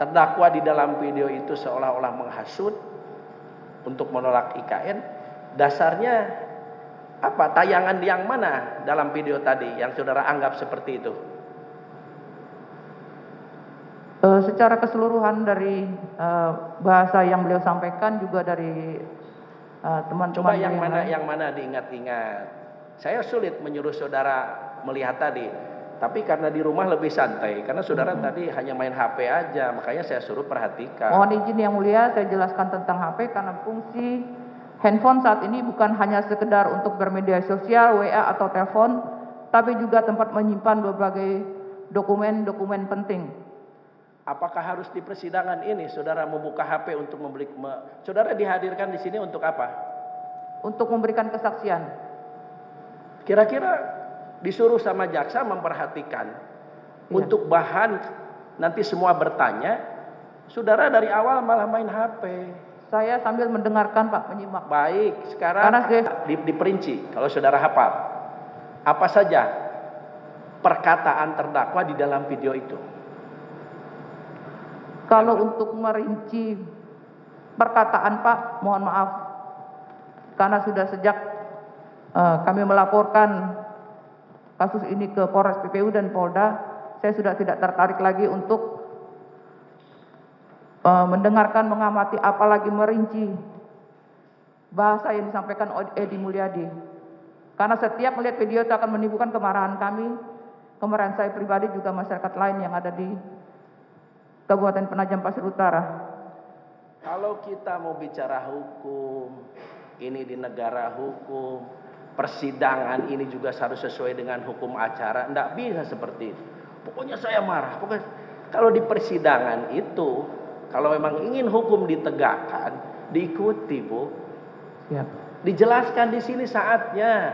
terdakwa di dalam video itu seolah-olah menghasut untuk menolak IKN. Dasarnya apa? Tayangan yang mana dalam video tadi yang saudara anggap seperti itu? Secara keseluruhan dari bahasa yang beliau sampaikan, juga dari teman-teman. Coba yang mana diingat-ingat. Saya sulit menyuruh saudara melihat tadi, tapi karena di rumah lebih santai, karena saudara tadi hanya main HP aja, makanya saya suruh perhatikan. Mohon izin yang mulia, saya jelaskan tentang HP karena fungsi handphone saat ini bukan hanya sekedar untuk bermedia sosial, WA atau telepon, tapi juga tempat menyimpan berbagai dokumen-dokumen penting. Apakah harus di persidangan ini saudara membuka HP untuk saudara dihadirkan di sini untuk apa? Untuk memberikan kesaksian. Kira-kira disuruh sama jaksa memperhatikan untuk bahan nanti semua bertanya, saudara dari awal malah main HP. Saya sambil mendengarkan, Pak, menyimak. Baik, sekarang diperinci kalau saudara hafal. Apa saja perkataan terdakwa di dalam video itu? Kalau untuk merinci perkataan, Pak, mohon maaf, karena sudah sejak kami melaporkan kasus ini ke Polres PPU dan Polda, saya sudah tidak tertarik lagi untuk mendengarkan, mengamati, apalagi merinci bahasa yang disampaikan Edi Mulyadi. Karena setiap melihat video itu akan menimbulkan kemarahan kami, kemarahan saya pribadi, juga masyarakat lain yang ada di Kabupaten Penajam Pasir Utara. Kalau kita mau bicara hukum, ini di negara hukum, persidangan ini juga harus sesuai dengan hukum acara. Tidak bisa seperti itu. Pokoknya saya marah. Pokoknya kalau di persidangan itu, kalau memang ingin hukum ditegakkan, diikuti, Bu. Ya. Dijelaskan di sini saatnya,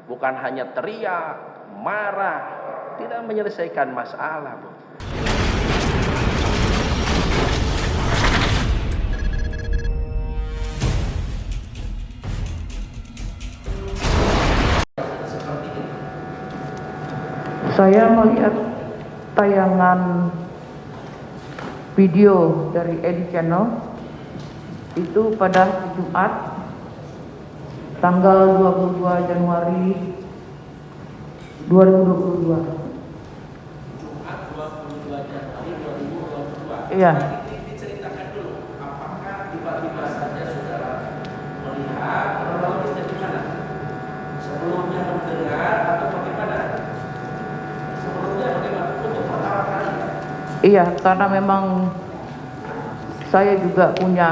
bukan hanya teriak, marah, tidak menyelesaikan masalah, Bu. Saya melihat tayangan video dari Edi Channel itu pada Jumat tanggal 22 Januari 2022. Jumat 22 Januari 2022. Iya. Diceritakan dulu, apakah tiba-tiba saja saudara melihat kronologisnya di mana? Sebelumnya mendengar atau bagaimana? Sebelumnya bagaimana? Untuk pertama kali. Iya, karena memang saya juga punya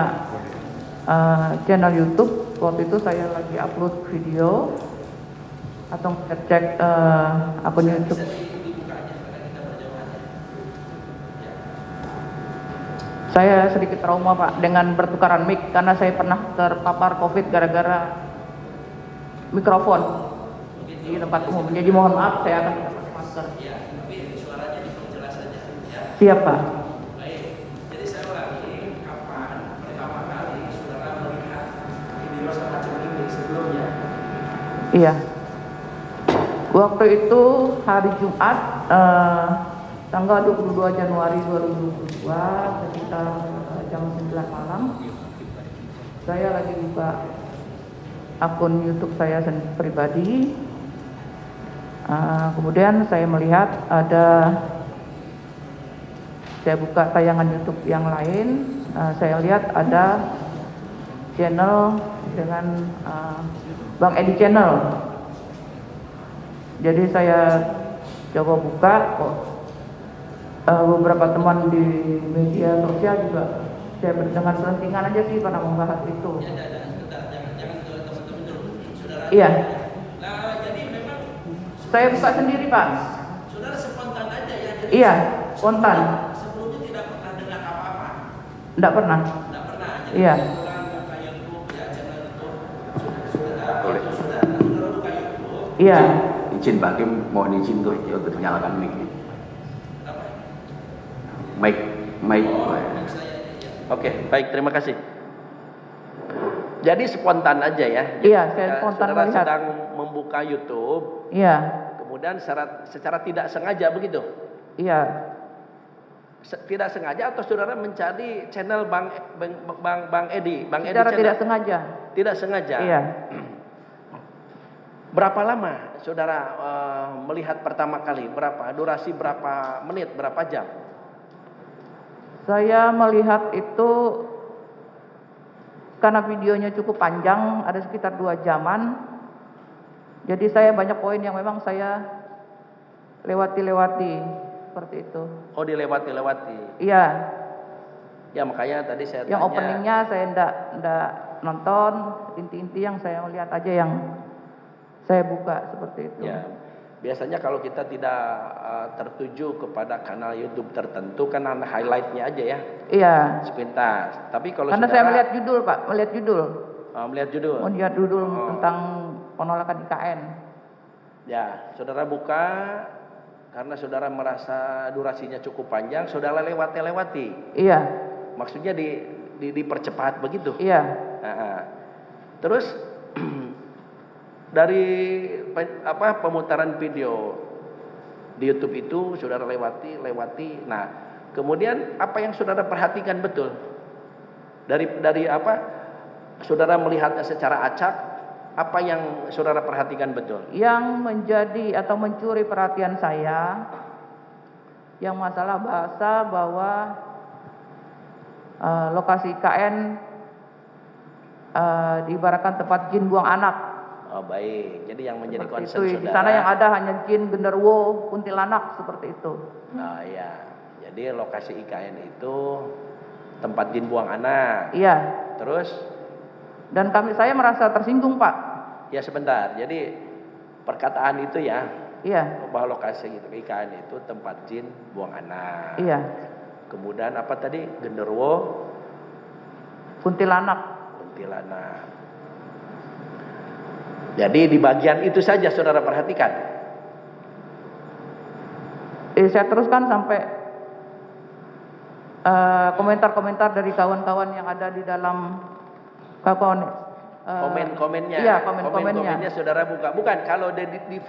channel YouTube. Waktu itu saya lagi upload video atau ngecek akun YouTube. Saya sedikit trauma, Pak, dengan bertukaran mic karena saya pernah terpapar COVID gara-gara mikrofon di tempat umum. Jadi mohon maaf, saya akan pakai masker. Ya, tapi suaranya diperjelas saja. Ya. Siap, Pak. Baik. Jadi saya ulangi, kapan pertama kali saudara melihat video semacam ini sebelumnya? Iya. Waktu itu hari Jumat tanggal 22 Januari 2022 sekitar jam 9 malam. Saya lagi buka akun YouTube saya pribadi. Kemudian saya melihat saya buka tayangan YouTube yang lain. Saya lihat ada channel dengan Bang Edi Channel. Jadi saya coba buka, beberapa teman di media sosial juga saya berdengar selentingan aja sih pada membahas itu. Jangan teman-teman dulu. Saudara. Iya. Nah, jadi memang Saya buka sendiri, Pak. saudara spontan aja ya. Jadi Iya, spontan. Sebelumnya tidak pernah dengar apa-apa. Enggak pernah. Tidak pernah. Jadi Iya. orang buka YouTube ya, channel itu saudara buka YouTube. Iya. Izin Pak Kim, mohon izin untuk menyalakan mic. Apa? Mic. Oke, baik, terima kasih. Jadi spontan aja ya. Iya, saya spontan saudara melihat. sedang membuka YouTube, Iya. kemudian secara tidak sengaja begitu. Iya. Tidak sengaja atau saudara mencari channel Bang Edi? Bang Edi Secara channel? tidak sengaja. Tidak sengaja. Iya. Berapa lama saudara melihat pertama kali? Berapa durasi, berapa menit, berapa jam? Saya melihat itu karena videonya cukup panjang, ada sekitar 2 jaman. Jadi saya banyak poin yang memang saya lewati seperti itu. Oh, dilewati. Iya. Ya makanya tadi saya Yang tanya. openingnya saya enggak nonton, inti-inti yang saya melihat aja yang saya buka seperti itu. Ya, biasanya kalau kita tidak tertuju kepada kanal YouTube tertentu kan highlightnya aja ya, Iya. sepintas. Tapi kalau Karena saudara saya melihat judul, Pak, melihat judul melihat judul, tentang penolakan IKN. ya, saudara buka karena saudara merasa durasinya cukup panjang, saudara lewati. Iya. Maksudnya dipercepat begitu. Iya. Nah, terus dari pemutaran video di YouTube itu saudara lewati. Nah, kemudian apa yang saudara perhatikan betul? Dari apa? Saudara melihatnya secara acak, apa yang saudara perhatikan betul? Yang menjadi atau mencuri perhatian saya yang masalah bahasa bahwa lokasi IKN diibaratkan tempat jin buang anak. Oh, baik. Jadi yang menjadi Seperti concern itu. saudara. Di sana yang ada hanya jin, genderuwo, kuntilanak seperti itu. Oh ya. Jadi lokasi IKN itu tempat jin buang anak. Iya. Terus? Dan saya merasa tersinggung, Pak. Ya sebentar. Jadi perkataan itu ya. Iya. Bahwa lokasi itu IKN itu tempat jin buang anak. Iya. Kemudian apa tadi? Genderuwo, Kuntilanak. Jadi di bagian itu saja saudara perhatikan. Saya teruskan sampai komentar-komentar dari kawan-kawan yang ada di dalam Komen-komennya. Iya, komen-komennya. Saudara buka. Bukan kalau di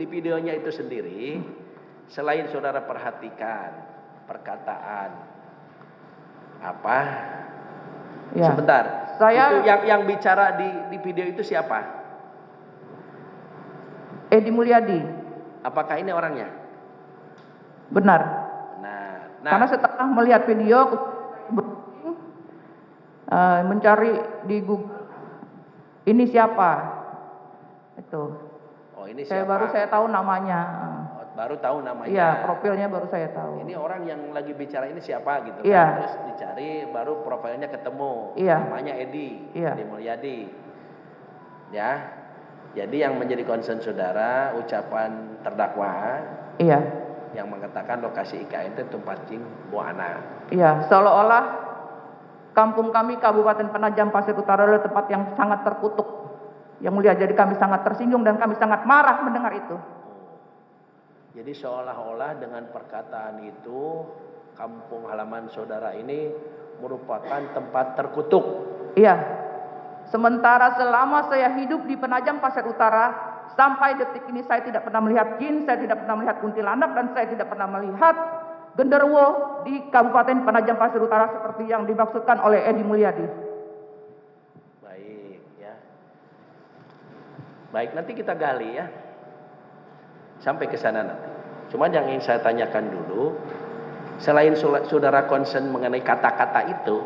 videonya itu sendiri, selain saudara perhatikan perkataan apa? Ya. Sebentar. Saya itu yang bicara di video itu siapa? Edi Mulyadi. Apakah ini orangnya? Benar. Nah. Karena setelah melihat video mencari di Google ini siapa? Itu. Oh, ini siapa? Baru saya tahu namanya. Oh, baru tahu namanya. Iya, profilnya baru saya tahu. Ini orang yang lagi bicara ini siapa gitu Iya. kan. Terus dicari baru profilnya ketemu. Iya. Namanya Edi. Iya. Edi Mulyadi. Ya. Jadi yang menjadi concern saudara ucapan terdakwa. Iya. Yang mengatakan lokasi IKN itu tempat jin buang anak. Iya, seolah-olah kampung kami Kabupaten Penajam Pasir Utara adalah tempat yang sangat terkutuk. Yang mulia, jadi kami sangat tersinggung dan kami sangat marah mendengar itu. Jadi seolah-olah dengan perkataan itu kampung halaman saudara ini merupakan tempat terkutuk. Iya. Sementara selama saya hidup di Penajam Pasir Utara, sampai detik ini saya tidak pernah melihat jin, saya tidak pernah melihat kuntilanak, dan saya tidak pernah melihat genderuwo di Kabupaten Penajam Pasir Utara seperti yang dimaksudkan oleh Edi Mulyadi. Baik ya. Baik, nanti kita gali ya. Sampai ke sana nanti. Cuma yang ingin saya tanyakan dulu, selain saudara concern mengenai kata-kata itu,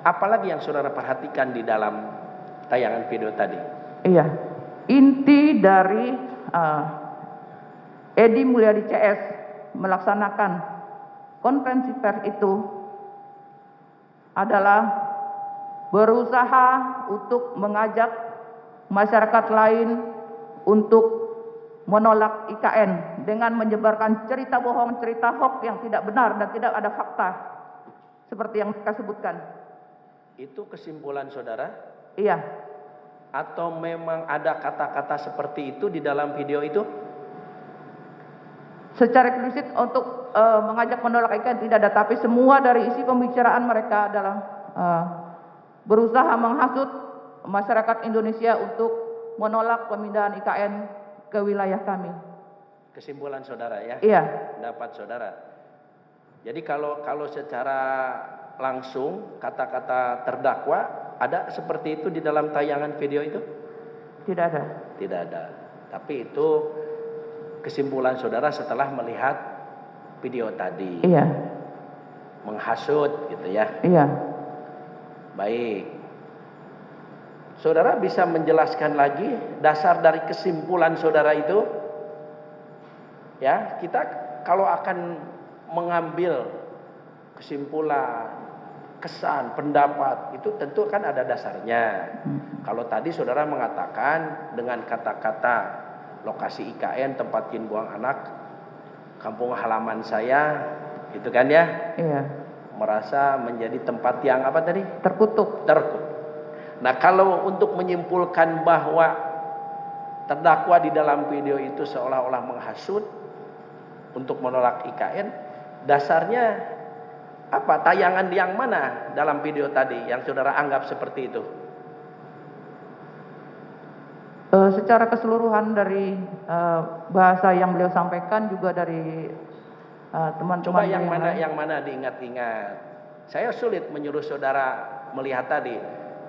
apalagi yang saudara perhatikan di dalam tayangan video tadi? Iya. Inti dari Edi Mulyadi CS melaksanakan konferensi pers itu adalah berusaha untuk mengajak masyarakat lain untuk menolak IKN dengan menyebarkan cerita bohong, cerita hoax yang tidak benar dan tidak ada fakta seperti yang mereka sebutkan. Itu kesimpulan saudara? Iya. Atau memang ada kata-kata seperti itu di dalam video itu? Secara eksplisit untuk mengajak menolak IKN tidak ada, tapi semua dari isi pembicaraan mereka adalah berusaha menghasut masyarakat Indonesia untuk menolak pemindahan IKN ke wilayah kami. Kesimpulan saudara ya? Iya. Pendapat saudara. Jadi kalau secara langsung kata-kata terdakwa ada seperti itu di dalam tayangan video itu? Tidak ada. Tidak ada. Tapi itu kesimpulan saudara setelah melihat video tadi. Iya. Menghasut gitu ya. Iya. Baik. Saudara bisa menjelaskan lagi dasar dari kesimpulan saudara itu? Ya, kita kalau akan mengambil kesimpulan, kesan, pendapat itu tentu kan ada dasarnya. Kalau tadi saudara mengatakan dengan kata-kata lokasi IKN tempat jin buang anak kampung halaman saya, gitu kan ya? Iya. Merasa menjadi tempat yang apa tadi? Terkutuk. Nah, kalau untuk menyimpulkan bahwa terdakwa di dalam video itu seolah-olah menghasut untuk menolak IKN, dasarnya apa? Tayangan yang mana dalam video tadi yang saudara anggap seperti itu? Secara keseluruhan dari bahasa yang beliau sampaikan juga dari teman-teman. Coba yang mana diingat-ingat. Saya sulit menyuruh saudara melihat tadi,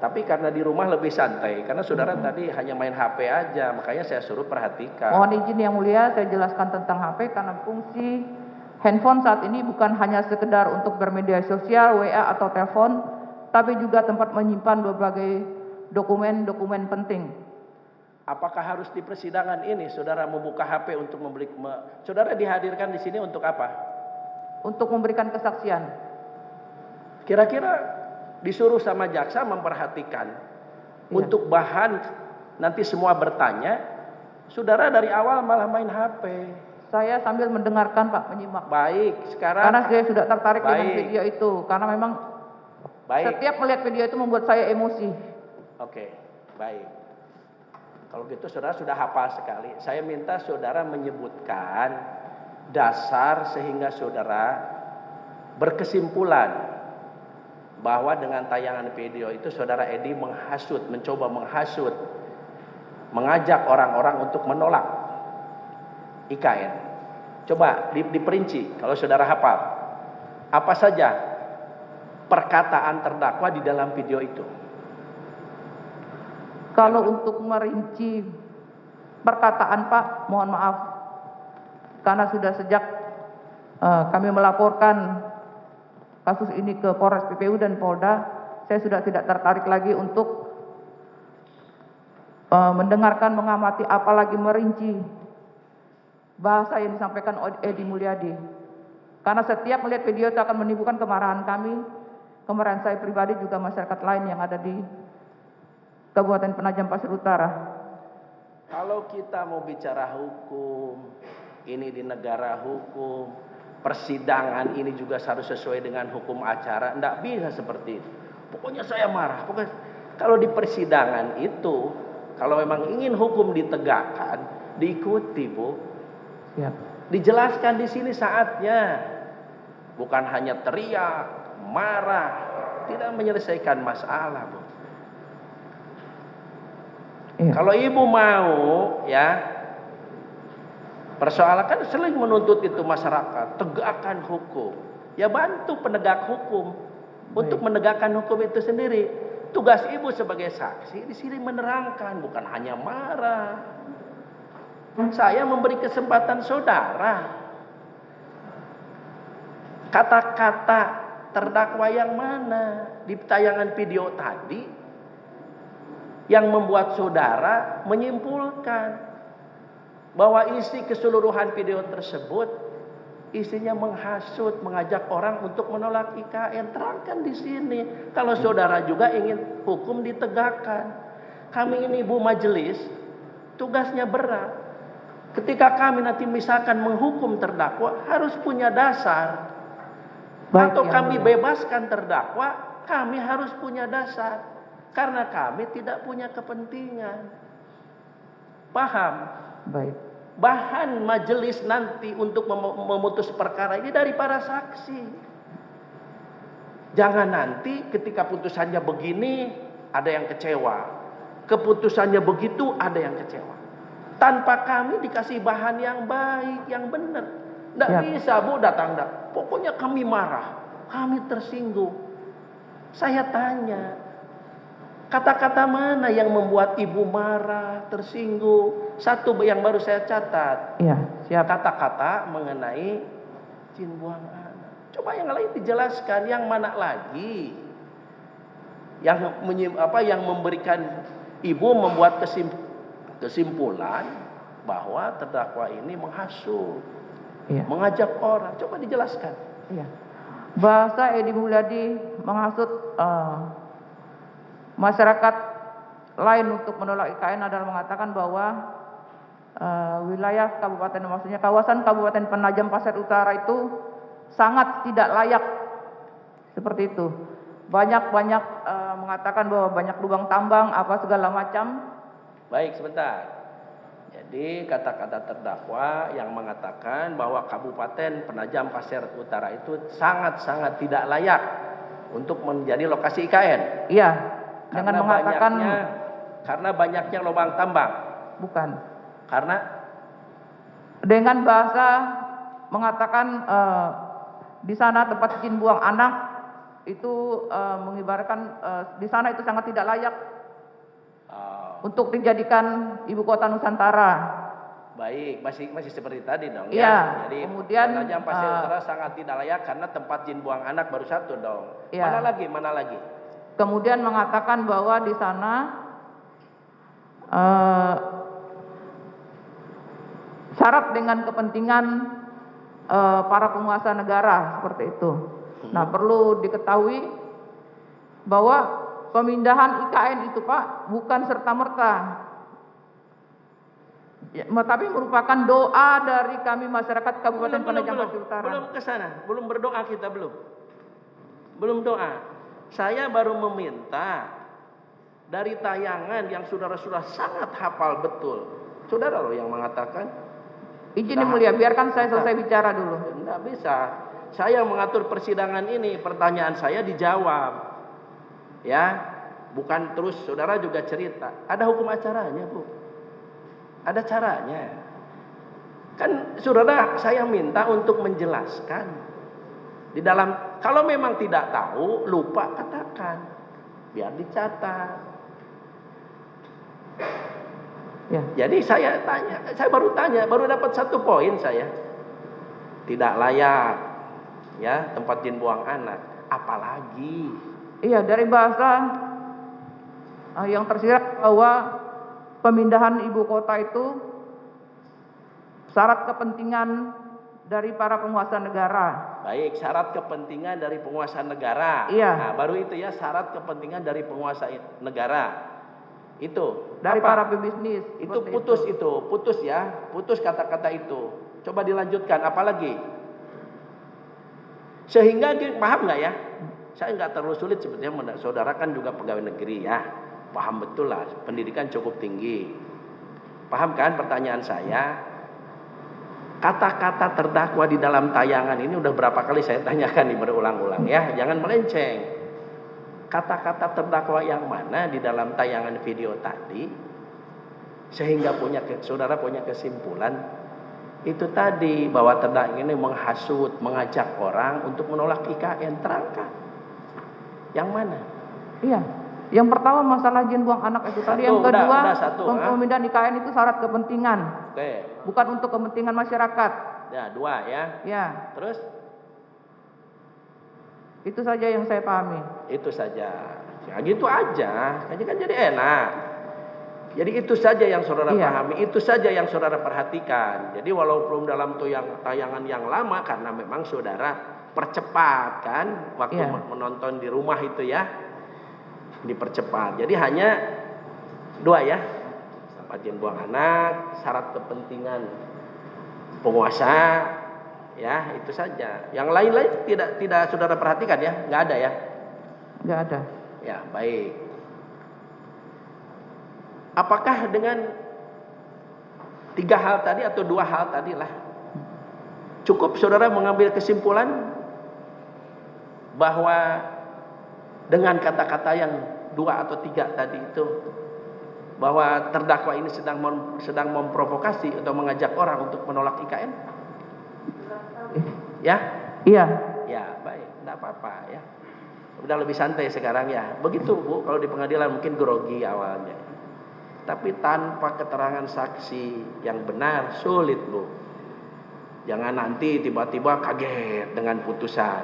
tapi karena di rumah lebih santai, karena saudara tadi hanya main HP aja, makanya saya suruh perhatikan. Mohon izin yang mulia, saya jelaskan tentang HP karena fungsi handphone saat ini bukan hanya sekedar untuk bermedia sosial, WA atau telepon, tapi juga tempat menyimpan berbagai dokumen-dokumen penting. Apakah harus di persidangan ini saudara membuka HP untuk saudara dihadirkan di sini untuk apa? Untuk memberikan kesaksian. Kira-kira disuruh sama jaksa memperhatikan untuk bahan nanti semua bertanya, saudara dari awal malah main HP. Saya sambil mendengarkan Pak, menyimak. Baik, sekarang karena saya sudah tertarik dengan video itu, karena memang setiap melihat video itu membuat saya emosi. Oke, baik. Kalau gitu saudara sudah hafal sekali. Saya minta saudara menyebutkan dasar sehingga saudara berkesimpulan bahwa dengan tayangan video itu saudara Edi mencoba menghasut, mengajak orang-orang untuk menolak IKN. Coba diperinci kalau saudara hafal. Apa saja perkataan terdakwa di dalam video itu? Kalau untuk merinci perkataan Pak, mohon maaf. Karena sudah sejak kami melaporkan kasus ini ke Polres PPU dan Polda, saya sudah tidak tertarik lagi untuk mendengarkan, mengamati, apalagi merinci bahasa yang disampaikan Edi Mulyadi. Karena setiap melihat video itu akan menimbulkan kemarahan kami, kemarahan saya pribadi juga masyarakat lain yang ada di Kabupaten Penajam Pasir Utara. Kalau kita mau bicara hukum, ini di negara hukum, persidangan ini juga harus sesuai dengan hukum acara. Tidak bisa seperti itu. Pokoknya saya marah. Kalau di persidangan itu, kalau memang ingin hukum ditegakkan, diikuti, Bu. Siap. Dijelaskan di sini saatnya, bukan hanya teriak, marah, tidak menyelesaikan masalah, Bu. Iya. Kalau ibu mau ya, persoalan kan sering menuntut itu masyarakat, tegakkan hukum. Ya bantu penegak hukum untuk menegakkan hukum itu sendiri. Tugas ibu sebagai saksi di sini menerangkan, bukan hanya marah. Saya memberi kesempatan saudara. Kata-kata terdakwa yang mana di tayangan video tadi yang membuat saudara menyimpulkan bahwa isi keseluruhan video tersebut isinya menghasut, mengajak orang untuk menolak IKN. Terangkan di sini. Kalau saudara juga ingin hukum ditegakkan. Kami ini Bu Majelis, tugasnya berat. Ketika kami nanti misalkan menghukum terdakwa, harus punya dasar. Atau kami bebaskan terdakwa, kami harus punya dasar. Karena kami tidak punya kepentingan. Paham? Baik. Bahan majelis nanti untuk memutus perkara ini dari para saksi. Jangan nanti ketika putusannya begini ada yang kecewa. Keputusannya begitu ada yang kecewa. Tanpa kami dikasih bahan yang baik, yang benar. Nggak Ya. bisa Bu datang. Pokoknya kami marah, kami tersinggung. Saya tanya, kata-kata mana yang membuat Ibu marah, tersinggung? Satu yang baru saya catat, Iya, siap. kata-kata mengenai jin buang anak. Coba yang lain dijelaskan, yang mana lagi? Yang memberikan Ibu membuat kesimpulan bahwa terdakwa ini menghasut, Iya. mengajak orang. Coba dijelaskan. Iya. Bahasa Edi Mulyadi menghasut masyarakat lain untuk menolak IKN adalah mengatakan bahwa wilayah kabupaten, maksudnya kawasan Kabupaten Penajam Pasir Utara itu sangat tidak layak, seperti itu. Banyak mengatakan bahwa banyak lubang tambang apa segala macam. Baik, sebentar. Jadi kata-kata terdakwa yang mengatakan bahwa Kabupaten Penajam Pasir Utara itu sangat-sangat tidak layak untuk menjadi lokasi IKN. Iya, dengan mengatakan karena banyaknya lubang tambang. bukan. Karena Dengan bahasa mengatakan di sana tempat jin buang anak itu mengibaratkan di sana itu sangat tidak layak untuk dijadikan ibu kota Nusantara. baik, masih seperti tadi dong Iya, ya. Jadi kemudian, Penajam Pasir Utara sangat tidak layak karena tempat jin buang anak baru satu dong. Iya. Mana lagi? Kemudian mengatakan bahwa di sana syarat dengan kepentingan para penguasa negara, seperti itu. Nah, perlu diketahui bahwa pemindahan IKN itu Pak bukan serta-merta, tapi merupakan doa dari kami masyarakat Kabupaten Penajam Pasir Utara. Belum ke sana, belum berdoa kita belum doa. Saya baru meminta dari tayangan yang saudara-saudara sangat hafal betul. Saudara loh yang mengatakan. Izin yang mulia, biarkan saya selesai bicara dulu. Tidak bisa. Saya mengatur persidangan ini, pertanyaan saya dijawab. Ya, bukan terus saudara juga cerita. Ada hukum acaranya, Bu. Ada caranya. Kan saudara saya minta untuk menjelaskan. Di dalam, kalau memang tidak tahu, lupa katakan. Biar dicatat. Ya. Jadi saya baru dapat satu poin saya. Tidak layak ya tempat jin buang anak. Apalagi? Iya, dari bahasa yang tersirat bahwa pemindahan ibu kota itu syarat kepentingan dari para penguasa negara. Baik, syarat kepentingan dari penguasa negara. Iya. Nah, baru itu ya syarat kepentingan dari penguasa negara. Itu Dari apa? para pebisnis. Itu seperti putus ya, putus kata-kata itu. Coba dilanjutkan, apalagi? Sehingga paham nggak ya? Saya nggak terlalu sulit sebetulnya. Saudara kan juga pegawai negeri ya, paham betul lah. Pendidikan cukup tinggi. Paham kan pertanyaan saya? Kata-kata terdakwa di dalam tayangan ini udah berapa kali saya tanyakan nih berulang-ulang ya, jangan melenceng. Kata-kata terdakwa yang mana di dalam tayangan video tadi sehingga saudara punya kesimpulan itu tadi bahwa terdakwa ini menghasut, mengajak orang untuk menolak IKN. Terangkan yang mana? Iya. Yang pertama masalah jin buang anak itu tadi. Yang kedua, pemindahan IKN itu syarat kepentingan. Oke. Bukan untuk kepentingan masyarakat. Ya, dua ya. Ya. Terus? Itu saja yang saya pahami. Itu saja. Ya gitu aja. Kan jadi enak. Jadi itu saja yang saudara pahami, itu saja yang saudara perhatikan. Jadi walaupun dalam tayangan yang lama karena memang saudara percepat kan waktu menonton di rumah itu ya. Dipercepat. Jadi hanya dua ya. Tempat jin buang anak, syarat kepentingan penguasa. Ya, itu saja. Yang lain-lain tidak saudara perhatikan ya? Nggak ada ya? Nggak ada. Ya, baik. Apakah dengan 3 hal tadi atau 2 hal tadi lah cukup saudara mengambil kesimpulan bahwa dengan kata-kata yang 2 atau 3 tadi itu bahwa terdakwa ini sedang memprovokasi atau mengajak orang untuk menolak IKN? Ya? Iya. Ya, baik. Enggak apa-apa ya. Udah lebih santai sekarang ya. Begitu Bu, kalau di pengadilan mungkin grogi awalnya. Tapi tanpa keterangan saksi yang benar sulit Bu. Jangan nanti tiba-tiba kaget dengan putusan.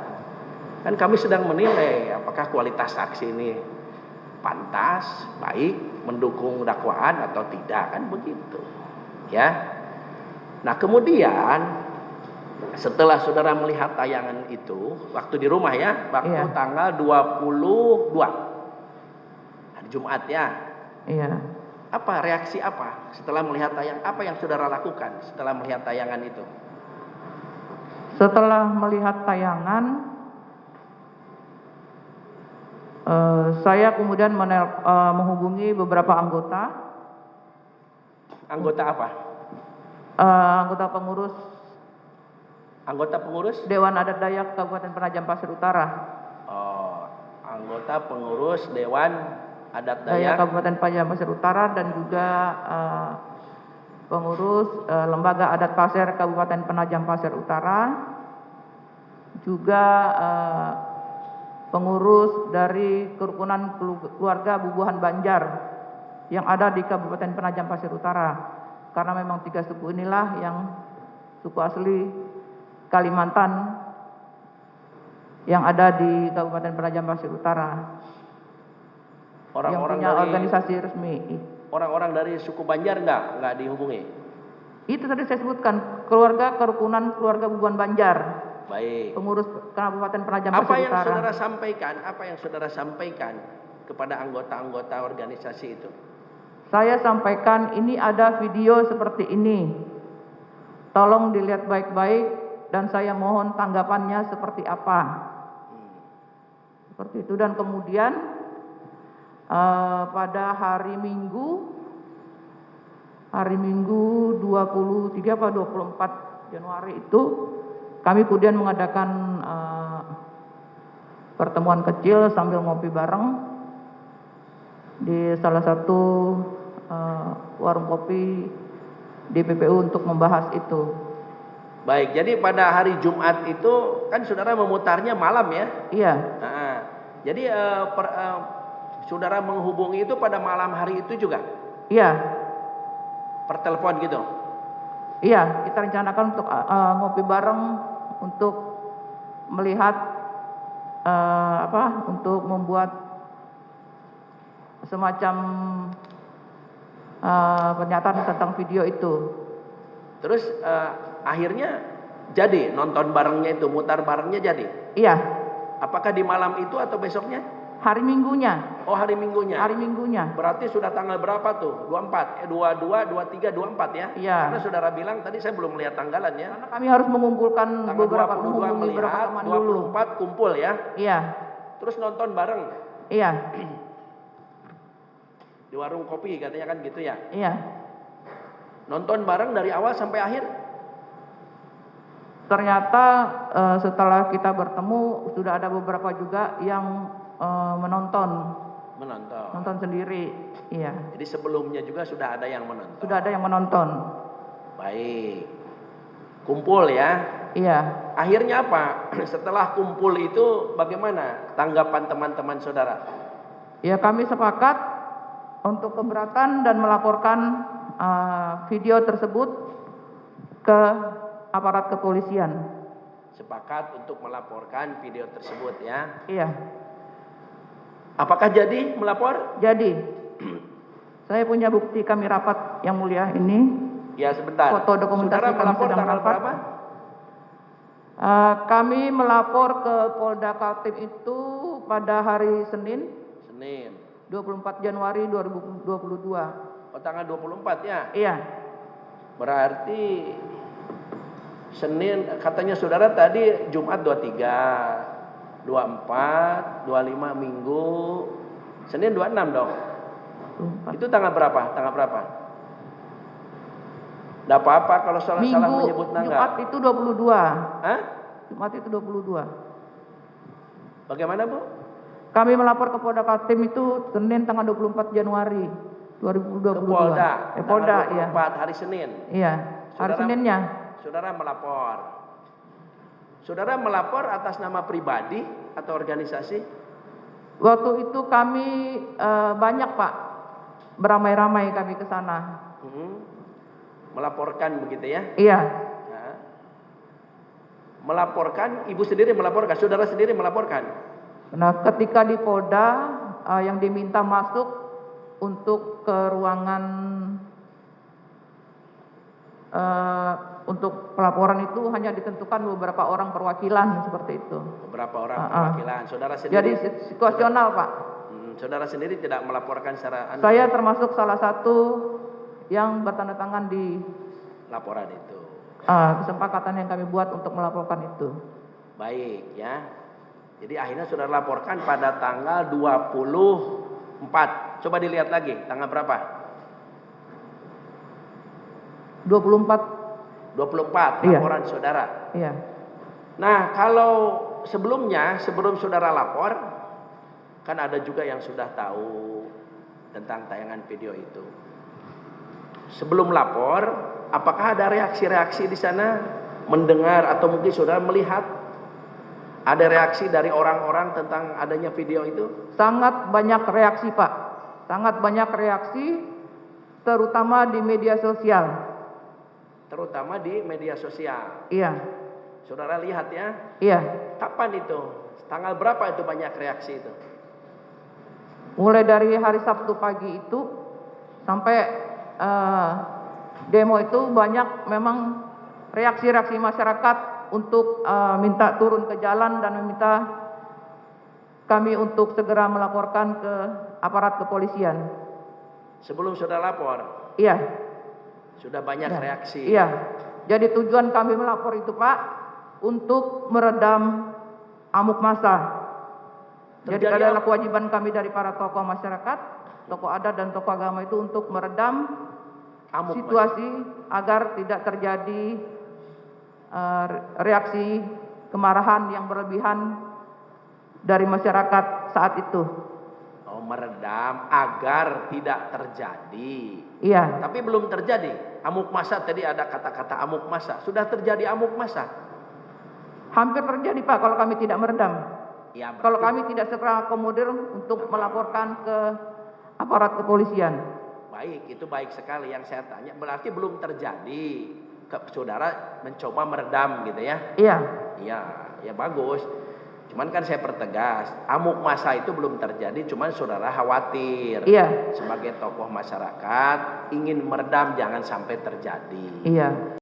Kan kami sedang menilai apakah kualitas saksi ini pantas, baik, mendukung dakwaan atau tidak, kan begitu. Ya. Nah, kemudian setelah saudara melihat tayangan itu, waktu di rumah ya, waktu tanggal 22 hari Jumat ya. Iya. Apa reaksi apa setelah melihat tayangan? Apa yang saudara lakukan setelah melihat tayangan itu? Setelah melihat tayangan, saya kemudian menghubungi beberapa anggota. Anggota apa? Anggota pengurus Anggota pengurus Dewan Adat Dayak Kabupaten Penajam Pasir Utara. Oh, anggota pengurus Dewan Adat Dayak Dayak Kabupaten Penajam Pasir Utara dan juga pengurus Lembaga Adat Pasir Kabupaten Penajam Pasir Utara, juga pengurus dari kerukunan keluarga Bubuhan Banjar yang ada di Kabupaten Penajam Pasir Utara. Karena memang 3 suku inilah yang suku asli Kalimantan yang ada di Kabupaten Penajam Pasir Utara. orang-orang yang punya dari organisasi resmi. orang-orang dari suku Banjar enggak dihubungi. Itu tadi saya sebutkan, keluarga kerukunan keluarga Bubuhan Banjar. Baik. Pengurus Kabupaten Penajam Apa Pasir yang Utara. saudara sampaikan? Apa yang saudara sampaikan kepada anggota-anggota organisasi itu? Saya sampaikan ini ada video seperti ini. Tolong dilihat baik-baik dan saya mohon tanggapannya seperti apa. Seperti itu. Dan kemudian pada hari Minggu 23 atau 24 Januari itu kami kemudian mengadakan pertemuan kecil sambil ngopi bareng di salah satu warung kopi di PPU untuk membahas itu. Baik, jadi pada hari Jumat itu kan saudara memutarnya malam ya? Iya. Nah, jadi saudara menghubungi itu pada malam hari itu juga? Iya. Per telepon gitu? Iya, kita rencanakan untuk ngopi bareng untuk melihat untuk membuat semacam pernyataan tentang video itu. Terus akhirnya jadi nonton barengnya itu, mutar barengnya jadi? Iya. Apakah di malam itu atau besoknya? Hari Minggunya. Oh, hari Minggunya. Hari Minggunya. Berarti sudah tanggal berapa tuh? 24, 22, 23, 24 ya? Iya. Karena saudara bilang tadi saya belum melihat tanggalan ya. Karena kami harus mengumpulkan Tanggal beberapa 22 melihat, teman dulu. 24 kumpul ya. Iya. Terus nonton bareng Iya. di warung kopi katanya kan gitu ya. Iya. Nonton bareng dari awal sampai akhir. Ternyata setelah kita bertemu sudah ada beberapa juga yang menonton sendiri. Iya. Jadi sebelumnya juga sudah ada yang menonton. Sudah ada yang menonton. Baik. Kumpul ya. Iya. Akhirnya apa? Setelah kumpul itu bagaimana tanggapan teman-teman saudara? Ya, kami sepakat untuk keberatan dan melaporkan video tersebut ke aparat kepolisian. Sepakat untuk melaporkan video tersebut ya. Iya. Apakah jadi melapor? Jadi, saya punya bukti kami rapat yang mulia ini. Ya, sebentar. Foto dokumentasi saudara kami melapor sedang tanggal rapat. berapa? Kami melapor ke Polda Kaltim itu pada hari Senin. 24 Januari 2022. Oh, tanggal 24 ya? Iya. Berarti Senin katanya saudara tadi Jumat 23, 24, 25 Minggu, Senin 26 dong. 24. Itu tanggal berapa? Tanggal berapa? Enggak apa-apa kalau salah menyebut tanggal. Jumat itu 22. Hah? Jumat itu 22. Bagaimana, Bu? Kami melapor ke Polda Kaltim itu Senin tanggal 24 Januari 2022. Ke Polda. Polda, tanggal 24 iya. hari Senin. Iya. Hari Seninnya. Saudara melapor. Saudara melapor atas nama pribadi atau organisasi? Waktu itu kami banyak Pak, beramai-ramai kami ke sana. Melaporkan begitu ya? Iya, Nah, melaporkan, ibu sendiri melaporkan, saudara sendiri melaporkan? nah ketika di Polda yang diminta masuk untuk ke ruangan untuk pelaporan itu hanya ditentukan beberapa orang perwakilan seperti itu. Beberapa orang perwakilan. Saudara Jadi sendiri? situasional Pak. Saudara sendiri tidak melaporkan secara Saya termasuk salah satu yang bertanda tangan di laporan itu. kesepakatan yang kami buat untuk melaporkan itu. Baik ya. Jadi akhirnya saudara laporkan pada tanggal 24. Coba dilihat lagi, tanggal berapa? 24. 24 Iya. laporan saudara. Iya. Nah, kalau sebelumnya, sebelum saudara lapor, kan ada juga yang sudah tahu tentang tayangan video itu. Sebelum lapor, apakah ada reaksi-reaksi di sana? Mendengar atau mungkin saudara melihat ada reaksi dari orang-orang tentang adanya video itu? Sangat banyak reaksi Pak. Sangat banyak reaksi, terutama di media sosial. Terutama di media sosial. Iya. Saudara lihat ya. Iya. Kapan itu? Tanggal berapa itu banyak reaksi itu? Mulai dari hari Sabtu pagi itu sampai demo itu banyak memang reaksi-reaksi masyarakat untuk minta turun ke jalan dan meminta kami untuk segera melaporkan ke aparat kepolisian. Sebelum saudara lapor? Iya. Sudah banyak reaksi? Iya. Jadi tujuan kami melapor itu Pak, untuk meredam amuk massa. Jadi adalah kewajiban kami dari para tokoh masyarakat, tokoh adat dan tokoh agama itu untuk meredam Amuk situasi agar tidak terjadi reaksi kemarahan yang berlebihan dari masyarakat saat itu. Oh, meredam agar tidak terjadi. Iya. Tapi belum terjadi. Amuk massa tadi ada kata-kata amuk massa. Sudah terjadi amuk massa? Hampir terjadi Pak kalau kami tidak meredam. Ya, Kalau kami tidak segera akomodir untuk melaporkan ke aparat kepolisian. baik, itu baik sekali. Yang saya tanya berarti belum terjadi. Saudara mencoba meredam gitu ya? Iya. Iya, ya bagus. Cuman kan saya pertegas, amuk massa itu belum terjadi, cuman saudara khawatir. Iya. Sebagai tokoh masyarakat ingin meredam jangan sampai terjadi. Iya.